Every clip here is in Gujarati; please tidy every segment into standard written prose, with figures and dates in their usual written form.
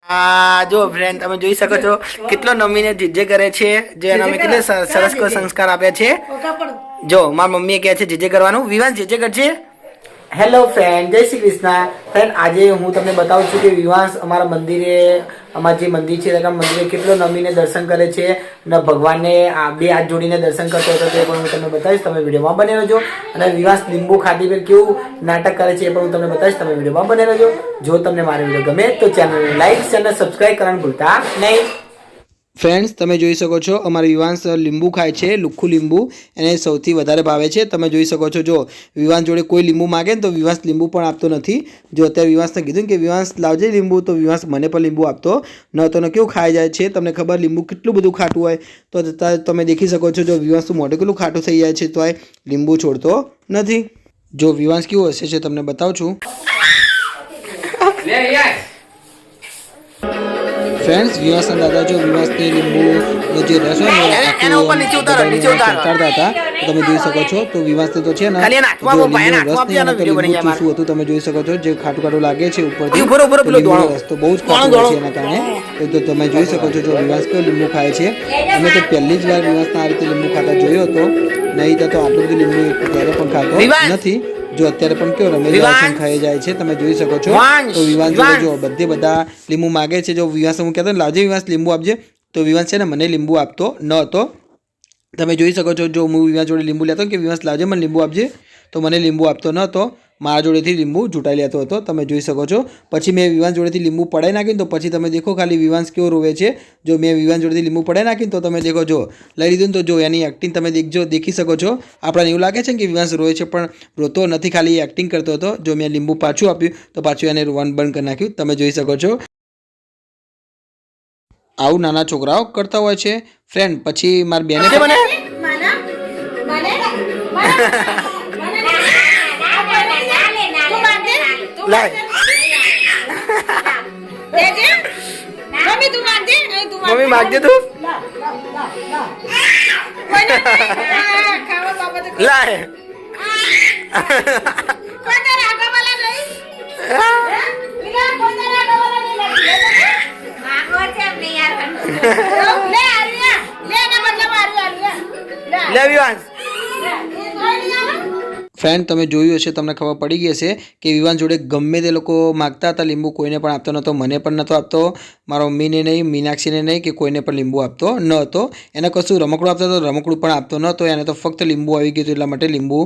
જો ફ્રેન્ડ તમે જોઈ શકો છો કેટલો નમીને જીજે કરે છે, જે અમે કેટલે સરસ સંસ્કાર આપ્યા છે। જો મારી મમ્મીએ કહે છે જીજે કરવાનું, વિવાન જીજે કરજે। હેલો ફ્રેન્ડ, જય શ્રી કૃષ્ણ। ફ્રેન્ડ આજે હું તમને બતાવું છું કે વિવાંશ અમારા મંદિરે, અમારું જે મંદિર છે તે મંદિરે કેટલો નમીને દર્શન કરે છે અને ભગવાનને બે હાથ જોડીને દર્શન કરતો હતો તે પણ હું તમને બતાવીશ, તમે વિડીયોમાં બને રહેજો। અને વિવાંશ લીંબુ ખાધી પર કેવું નાટક કરે છે એ પણ હું તમને બતાવીશ, તમે વિડીયોમાં બને રહેજો। જો તમને મારો વિડીયો ગમે તો ચેનલને લાઈક અને સબસ્ક્રાઇબ કરવાનું ભૂલતા નહીં। ફ્રેન્ડ્સ તમે જોઈ શકો છો અમારા વિવાંશ લીંબુ ખાય છે, લુખ્ખું લીંબુ એને સૌથી વધારે ભાવે છે। તમે જોઈ શકો છો, જો વિવાંશ જોડે કોઈ લીંબુ માગે ને તો વિવાંશ લીંબુ પણ આપતો નથી। જો અત્યારે વિવાંશને કીધું કે વિવાંશ લાવજે લીંબુ, તો વિવાંશ મને પણ લીંબુ આપતો ન તો કેવું ખાઈ જાય છે। તમને ખબર લીંબુ કેટલું બધું ખાટું હોય, તો તમે દેખી શકો છો જો વિવાંશનું મોઢું કેટલું ખાટું થઈ જાય છે તો એ લીંબુ છોડતો નથી। જો વિવાંશ કેવું હશે છે તમને બતાવું છું। ફ્રેન્ડ્સ વિવાસના દાદા જો વિવાસને લીંબુનો જે રસ હોય ને એના ઉપર નીચે ઉતારતા હતા, તમે જોઈ શકો છો। તો વિવાસને તો છે ને રસ નહીં, તો લીંબુ ચૂસવું હતું, તમે જોઈ શકો છો જે ખાટું ખાટું લાગે છે ઉપરથી રસ તો બહુ જ ખાટું હોય છે એના કારણે। તો તમે જોઈ શકો છો જો વિવાસ કેવું લીંબુ ખાય છે। અમે તો પહેલી જ વાર વિવાસના આ રીતે લીંબુ ખાતા જોયો હતો, નહીં તો આટલું બધું લીંબુ ક્યારે પણ ખાતો નથી। જો અત્યારે પણ કેવો રમેશ ખાઈ જાય છે, તમે જોઈ શકો છો। તો વિવાસ જો બધા લીંબુ માગે છે। જો વિવાસ હું કહેતો લાવજે વિવાસ લીંબુ આપજે, તો વિવાસ છે ને મને લીંબુ આપતો ન હતો। તમે જોઈ શકો છો જો હું વિવાસ જોડે લીંબુ લેતો કે વિવાસ લાવજે મને લીંબુ આપજે, તો મને લીંબુ આપતો ન હતો, મારા જોડેથી લીંબુ જૂટાઈ લેતો હતો, તમે જોઈ શકો છો। પછી મેં વિવાસ જોડેથી લીંબુ પડાઈ નાખ્યું તો પછી તમે દેખો ખાલી વિવાસ કેવો રોવે છે। જો મેં વિવાસ જોડેથી લીંબુ પડાઈ નાખ્યું તો તમે દેખો જો લઈ લીધું, તો જો એની એક્ટિંગ તમે દેખી શકો છો। આપણને એવું લાગે છે કે વિવાસ રોવે છે પણ રોતો નથી, ખાલી એક્ટિંગ કરતો હતો। જો મેં લીંબુ પાછું આપ્યું તો પાછું એને રોવાનું બંધ કરી નાખ્યું, તમે જોઈ શકો છો। આવું નાના છોકરાઓ કરતા હોય છે ફ્રેન્ડ। પછી મારી બેને મમ્મી માગજે તું લાય ફ્રેન્ડ તમે જોયું હશે, તમને ખબર પડી ગઈ હશે કે વિવાન જોડે ગમે તે લોકો માગતા હતા લીંબુ, કોઈને પણ આપતો નહોતો, મને પણ નહોતો આપતો, મારા મમ્મીને નહીં, મીનાક્ષીને નહીં કે કોઈને પણ લીંબુ આપતો ન હતો। એને કશું રમકડું આપતો હતો, રમકડું પણ આપતો નહોતો, એને તો ફક્ત લીંબુ આવી ગયું હતું એટલા માટે લીંબુ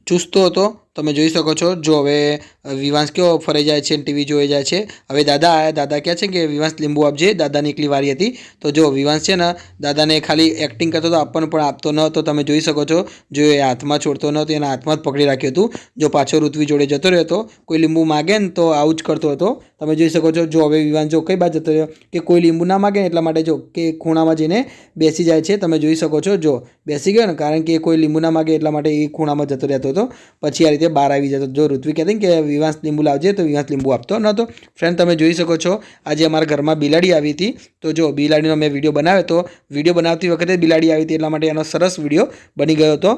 ચૂસતો હતો। તમે જોઈ શકો છો જો હવે વિવાંશ કેવો ફરાઈ જાય છે, ટીવી જોઈ જાય છે। હવે દાદા આવ્યા, દાદા કહે છે કે વિવાંશ લીંબુ આપજે, દાદાની એકલી વારી હતી। તો જો વિવાંશ છે ને દાદાને ખાલી એક્ટિંગ કરતો હતો, આપવાનું પણ આપતો ન હતો, તમે જોઈ શકો છો। જો એ હાથમાં છોડતો નહોતો, એના હાથમાં જ પકડી રાખ્યું હતું। જો પાછો ઋત્વી જોડે જતો રહ્યો હતો, કોઈ લીંબુ માગે ને તો આવું જ કરતો હતો, તમે જોઈ શકો છો। જો હવે વિવાંશ જો કઈ બાજુ જતો રહ્યો કે કોઈ લીંબુ ના માગે ને એટલા માટે જો કે ખૂણામાં જઈને બેસી જાય છે, તમે જોઈ શકો છો। જો બેસી ગયો ને, કારણ કે કોઈ લીંબુ ના માગે એટલા માટે એ ખૂણામાં જતો રહેતો હતો, પછી આ રીતે બહાર આવી જતો। જો ઋત્વી કહેતી કે વિવાંશ લીંબુ લાવજે, તો વિવાંશ લીંબુ આપતો નહોતો। ફ્રેન્ડ તમે જોઈ શકો છો આજે અમારા ઘરમાં બિલાડી આવી હતી, તો જો બિલાડીનો મેં વિડીયો બનાવ્યો હતો, વિડીયો બનાવતી વખતે બિલાડી આવી હતી એટલા માટે એનો સરસ વિડીયો બની ગયો હતો।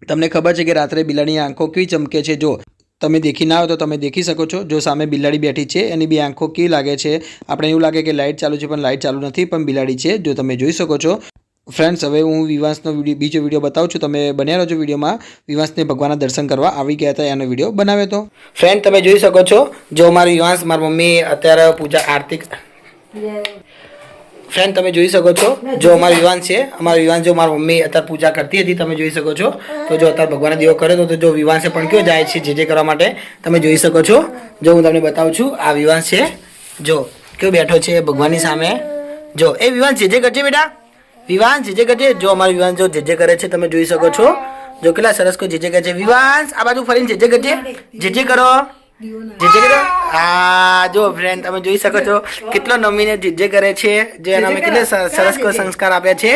તમને ખબર છે કે રાત્રે બિલાડીની આંખો કેવી ચમકે છે, જો તમે દેખી ના હોય તો તમે દેખી શકો છો। જો સામે બિલાડી બેઠી છે, એની બી આંખો કેવી લાગે છે, આપણે એવું લાગે કે લાઇટ ચાલુ છે પણ લાઇટ ચાલુ નથી, પણ બિલાડી છે, જો તમે જોઈ શકો છો। ફ્રેન્ડ્સ હવે હું વિવાંશનો બીજો વિડીયો બતાવું છું, તમે બન્યા રહેજો વિડીયોમાં। વિવાંશને ભગવાનના દર્શન કરવા આવી ગયા હતા, એનો વિડીયો બનાવ્યો હતો। ફ્રેન્ડ તમે જોઈ શકો છો જો મારો વિવાંશ, મારી મમ્મી અત્યારે પૂજા આરતી, ફ્રેન્ડ તમે જોઈ શકો છો જો અમારો વિવાંશ છે, અમારો વિવાંશ જો મારી મમ્મી અત્યારે પૂજા કરતી હતી, તમે જોઈ શકો છો। તો જો અત્યારે ભગવાનનો દીવો કર્યો તો જો વિવાંશે પણ કયો જાય છે જે કરવા માટે, તમે જોઈ શકો છો। જો હું તમને બતાવું છું, આ વિવાંશ છે, જો કેવો બેઠો છે ભગવાનની સામે। જો એ વિવાંશ જે કરજે બેટા, વિવાંશ જે કરજે। જો અમારો વિવાંશ જો જે કરે છે તમે જોઈ શકો છો, જો કેટલા સરસ કોઈ જે કરે છે। વિવાંશ આ બાજુ ફરીને જે કરજે, જે કરો જે કરો। હા જો ફ્રેન્ડ તમે જોઈ શકો છો કેટલો નમીને જે કરે છે, જે અમે કેટલે સરસ સંસ્કાર આપ્યા છે।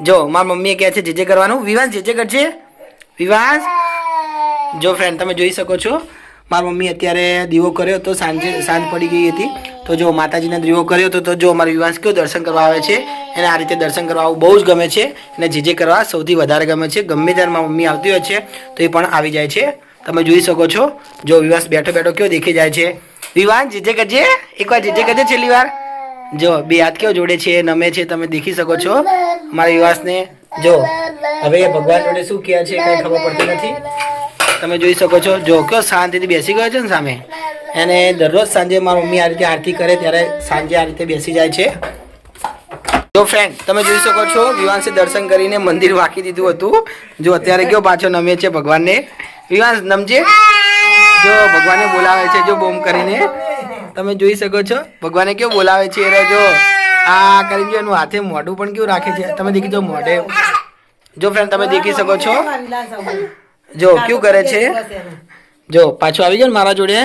જો મારી મમ્મીએ કહે છે જે કરવાનું, વિવાંશ જે કરજે, વિવાંશ। જો ફ્રેન્ડ તમે જોઈ શકો છો મારી મમ્મી અત્યારે દીવો કર્યો તો સાંજ પડી ગઈ હતી, તો જો માતાજીને દીવો કર્યો તો જો અમારો વિવાંશ કેવો દર્શન કરવા આવે છે, એને આ રીતે દર્શન કરવા આવું બહુ જ ગમે છે, અને જે કરવા સૌથી વધારે ગમે છે। ગમે ત્યારે મારી મમ્મી આવતી હોય છે તો એ પણ આવી જાય છે, તમે જોઈ શકો છો। જો વિવાંશ બેઠો બેઠો કેવો દેખી જાય છે, વિવાન જીજે કરજે, એકવાર જીજે કરજે છેલ્લી વાર. જો બે હાથ કેવો જોડે છે, નમે છે, તમે દેખી શકો છો મારા વિવાસને. જો હવે ભગવાન જોડે શું કહે છે કઈ ખબર પડતી નથી. તમે જોઈ શકો છો જો કયો શાંતિથી બેસી ગયો છે ને સામે. અને દરરોજ સાંજે મારી મમ્મી આ રીતે આરતી કરે ત્યારે સાંજે આ રીતે બેસી જાય છે. જો ફ્રેન્ડ તમે જોઈ શકો છો વિવાંશે દર્શન કરીને મંદિર વાંકી દીધું હતું. જો અત્યારે કયો પાછો નમે છે ભગવાનને. વિવાંશ નમજે. જો ભગવાને બોલાવે છે જો બોમ કરીને. તમે જોઈ શકો છો ભગવાને કેવું બોલાવે છે. એ જો આ કરીને જો એનું હાથે મોઢું પણ કેવું રાખે છે. તમે દેખી જો મોઢે. જો ફ્રેન્ડ તમે દેખી શકો છો જો કેવું કરે છે. જો પાછું આવી જાવ ને મારા જોડે.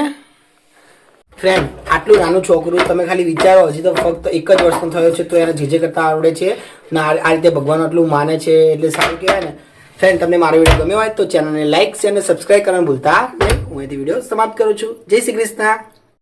ફ્રેન્ડ આટલું નાનું છોકરું તમે ખાલી વિચારો, હજી તો ફક્ત 1 જ વર્ષનો થયો છે તો એને જીજે કરતા આવડે છે ને આ રીતે ભગવાન આટલું માને છે એટલે સારું કહેવાય ને. ફ્રેન્ડ તમને મારો વિડીયો ગમ્યો હોય તો ચેનલને લાઈક શેર અને સબસ્ક્રાઈબ કરવાનું ભૂલતા નહીં. હું અહીંથી વિડીયો સમાપ્ત કરું છું. જય શ્રી કૃષ્ણ.